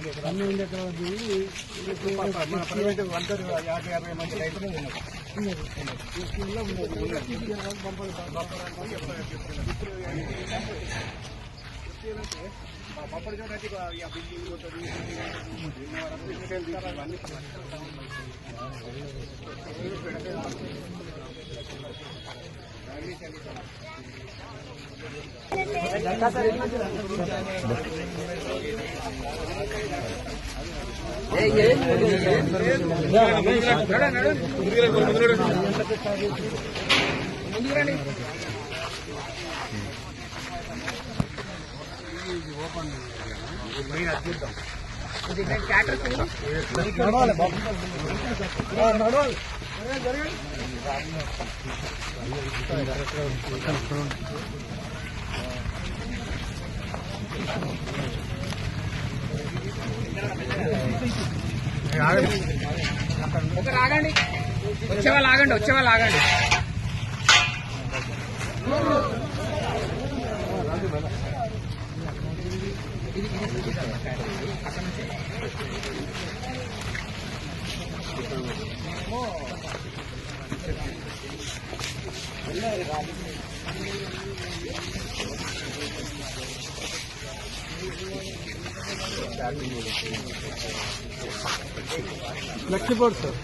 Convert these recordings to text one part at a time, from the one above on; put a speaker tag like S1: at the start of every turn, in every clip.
S1: 12 ఎకరాల ప్రైవేట్ 50 మంది రైతులు బొప్పడి చూడండి
S2: ఆగండి, వచ్చేవాళ్ళు ఆగండి.
S1: Flexi board sir,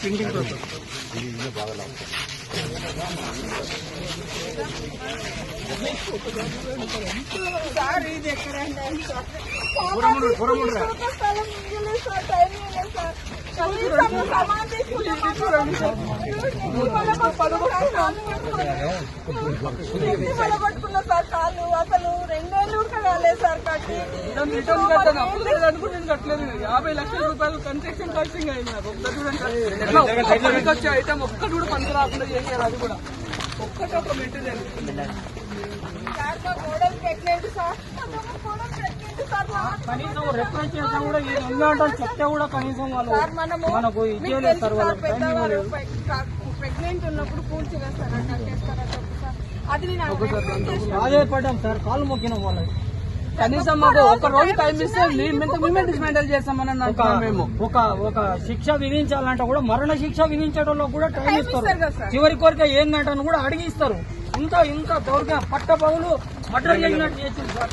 S1: printing process బాగా
S3: సార్ ఇది ఎక్కడండి పట్టుకున్నా సార్ కాళ్ళు అసలు 2 ఏళ్ళు కూడా కాలేదు సార్ కట్టి
S2: కట్టలేదు. 50 లక్షల రూపాయలు కన్స్ట్రక్షన్ కాస్టింగ్ అయింది నాకు. వచ్చే ఐటమ్ ఒక్కటి కూడా పనికి రాకుండా చేయాలి. అది కూడా ఒక్కటి ఒక మెటీరియల్
S3: సార్ మా కోడలు ప్రెగ్నెంట్ సార్,
S2: కనీసం రిఫరెన్స్ చేసినా కూడా ఇది ఉందంటే చెప్తే కూడా కనీసం వాళ్ళు మనకు ఇచ్చేయలేదు సార్. వాళ్ళు
S3: ప్రెగ్నెంట్ ఉన్నప్పుడు పూర్తి చేస్తారంట, అది
S2: అదే పడ్డాం సార్, కాలు మొక్కినాం వాళ్ళకి. కనీసం మాకు ఒక రోజు టైం ఇస్తే మేమే డిస్మెంటల్ చేస్తామని మేము ఒక శిక్ష విధించాలంటే కూడా మరణ శిక్ష విధించడంలో కూడా టైం ఇస్తారు. చివరి కోరిక ఏంటంటే కూడా అడిగిస్తారు. ఇంత దౌర్గా పట్ట పగులు మర్డర్ చేసినట్టు చేసింది సార్.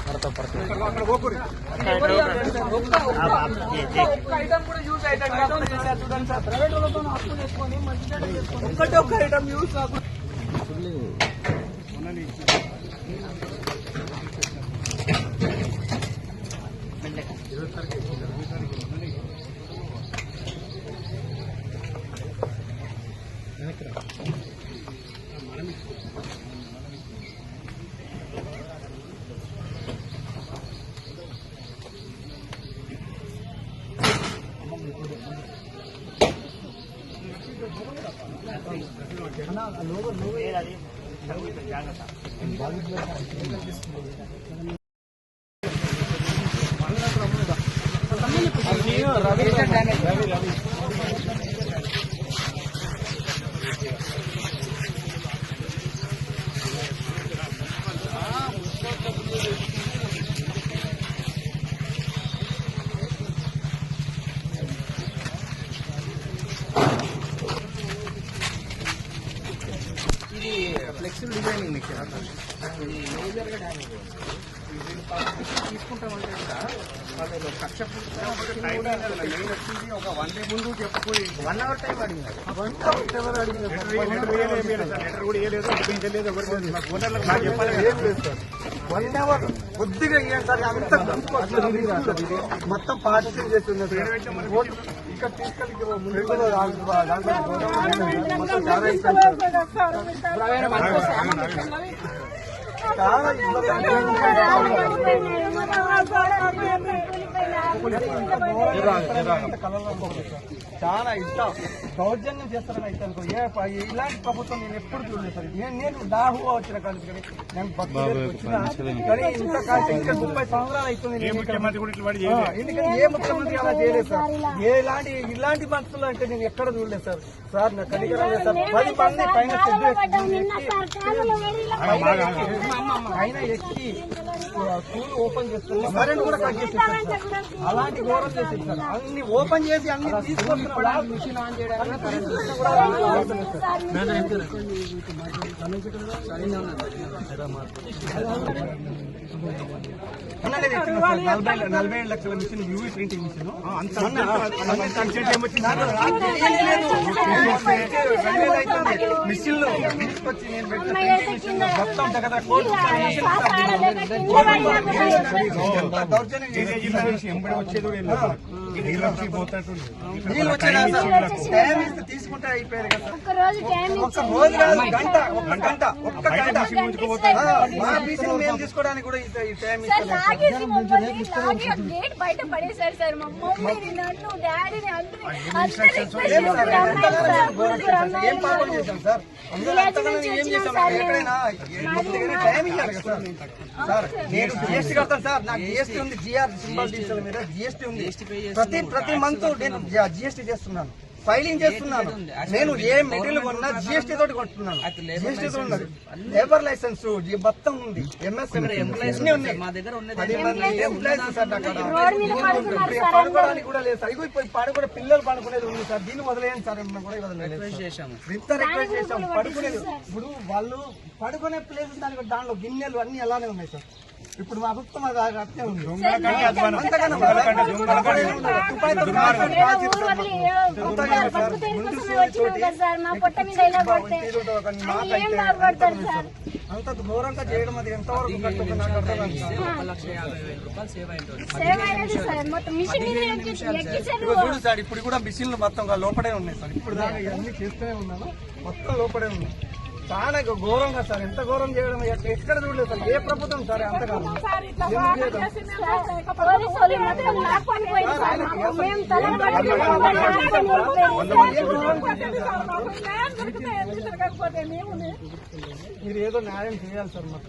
S2: ఒక్క ఐటమ్ కూడా యూజ్ అయ్యేటట్టు చేశారు చూడండి సార్. ప్రైవేట్ వాళ్ళతో అప్పు చేసుకొని ఒక్కటే ఒక్క ఐటమ్ యూజ్ కాకుండా
S1: ఫ్లెక్సిబుల్ డిజైనింగ్ మిక్చర్ ఇది మేజర్గా డ్యామేజ్ తీసుకుంటామంటే కూడా వాళ్ళు కక్ష మెయిన్ వచ్చింది ఒక 1 డే ముందు చెప్పుకొని 1 అవర్ టైం అడిగినారు. లెటర్ కూడా ఇవ్వలేదు, చూపించలేదు. ఓనర్లకు నాకు చెప్పాలి ఏం లేదు సార్. 1 అవర్ కొద్దిగా ఇవ్వండి సార్. అంత మొత్తం పార్టిసిపేట్ చేస్తున్నారు ఇక్కడ తీసుకెళ్ళి ముందు చాలా చాలా ఇష్టం దౌర్జన్యం చేస్తారని అయితే అనుకో. ఇలాంటి ప్రభుత్వం నేను ఎప్పుడు చూడలేదు సార్. నేను దాహు వచ్చిన కానీ నేను వచ్చిన కానీ ఇంత కాదు ఇంకా 30 సంవత్సరాలు అవుతుంది. ఎందుకంటే ఏ ముఖ్యమంత్రి అలా చేయలేదు సార్. ఇలాంటి మనుషులు అంటే నేను ఎక్కడ చూడలేదు సార్. సార్ నాకు కనికరం లేదు సార్. 10 మంది పైన ఎక్కి స్కూల్ ఓపెన్ చేస్తారు కరెంట్ కూడా కట్ చేసి ఇస్తారు సార్. అలాంటి ఘోరం చేసి సార్ అన్ని ఓపెన్ చేసి అన్ని తీసుకొస్తున్నారు మిషన్ ఆన్ చేయడానికి కరెంట్ నలభై ఏడు లక్షల మిషన్ యూవీ ప్రింటింగ్ మిషన్ మిషన్లు తీసుకొచ్చి నేను పెట్టిన మొత్తం దగ్గర దౌర్జన్యం వచ్చేది నీళ్ళు వచ్చేదా టైం ఇస్తే తీసుకుంటే అయిపోయారు కదా ఒక్క రోజు కాదు గంట ఒక్క గంట మా బీసీని మేము తీసుకోవడానికి కూడా ఈ టైం
S3: గేట్ బయట పడేశారు సార్ మా మమ్మీని నన్ను డాడీని
S1: ఏం పాపం చేశాం సార్ అందులో అంతగానో ఏం చేశాం ఎక్కడైనా టైం ఇవ్వాలి కదా సార్ నేను జిఎస్టీ కడతాను సార్ నాకు జిఎస్టీ ఉంది జిఆర్ సింబల్ డిజిటల్ మీద జిఎస్టీ ఉంది ప్రతి మంత్ నేను జిఎస్టీ చేస్తున్నాను ఫైలింగ్ చేస్తున్నాను నేను ఏ మెటీరియల్ కొన్నా జిఎస్టీ తోటి కొంటున్నాను జిఎస్టీ తో ఉన్నది లేబర్ లైసెన్స్ మొత్తం ఉంది ఎంఎస్
S2: మా దగ్గర ఉన్నది
S1: 10 మంది ఎంప్లాయీస్ సార్ అక్కడ పడుకోవడానికి కూడా లేదు సార్ ఇగో ఇప్పుడు పడుకునే పిల్లలు పడుకునేది ఉంది సార్ దీన్ని వదిలేయండి సార్ కూడా వదిలేదు ఇంత రిక్వెస్ట్ చేసాం పడుకునేది ఇప్పుడు వాళ్ళు పడుకునే ప్లేసెస్ దాంట్లో గిన్నెలు అన్ని అలానే ఉన్నాయి సార్ ఇప్పుడు మా ప్రభుత్వం అది అట్నే ఉంది అంత ఘోరంగా చేయడం అది ఎంతవరకు చూడు సార్ ఇప్పుడు కూడా మిషన్లు మొత్తం లోపడే ఉన్నాయి సార్ ఇప్పుడు దాకా ఇవన్నీ చేస్తూనే ఉన్నాను మొత్తం లోపడే ఉన్నాయి చాలా ఘోరంగా సార్ ఎంత ఘోరం చేయడం ఎక్కడ చూడలేదు సార్ ఏ ప్రభుత్వం సార్ అంతగా మీరు ఏదో న్యాయం చేయాలి సార్ మాకు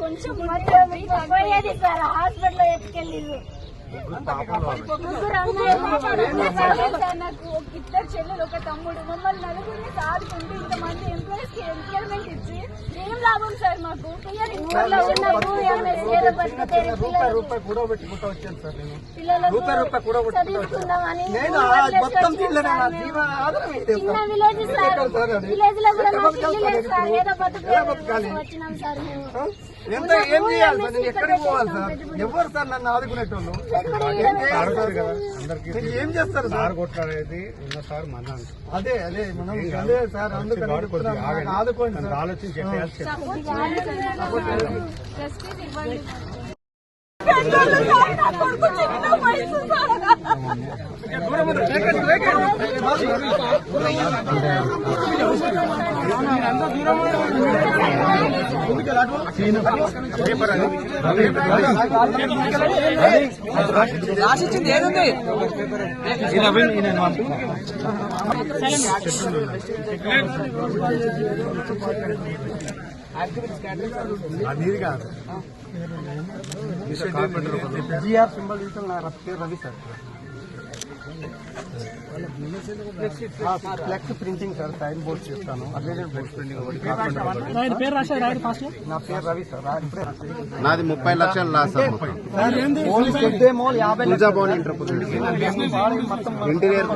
S3: కొంచెం సార్ హాస్పిటల్ ఎత్తుకెళ్ళి నాకు ఒక ఇద్దరు చెల్లెలు ఒక తమ్ముడు మమ్మల్ని నలుగురిని సాదుకుంటూ ఇంతమంది ఎంప్లాయీస్ కి ఎంప్లాయ్మెంట్ ఇచ్చి ఏం లాభం సార్ మాకు చిన్న విలేజ్ సార్ విలేజ్ లో కూడా మాకు ఇల్లు లేదు సార్ ఏదో వచ్చినాం సార్ మేము
S1: ఎంత ఏం చేయాలి సార్ నేను ఎక్కడికి పోవాలి సార్ ఎవరు సార్ నన్ను ఆదుకునేటోళ్ళు ఏం చేస్తారు సార్
S4: కొట్లాడేది ఉన్న సార్ మన
S1: అదే మనం అదే సార్ అందుకని ఆదుకోండి సార్
S4: ఆలోచించి
S2: రాసిచ్చింది ఏదుంది
S4: నీరు కాదు
S1: జిఆర్ సింబల్ నా పేరు Ravi sir flex printing sir sign board చేస్తాను అదే బోర్డ్ ప్రింటింగ్ నా పేరు రవి సార్
S4: నాది 30 లక్షలు లాస్
S1: ఇంటీరియర్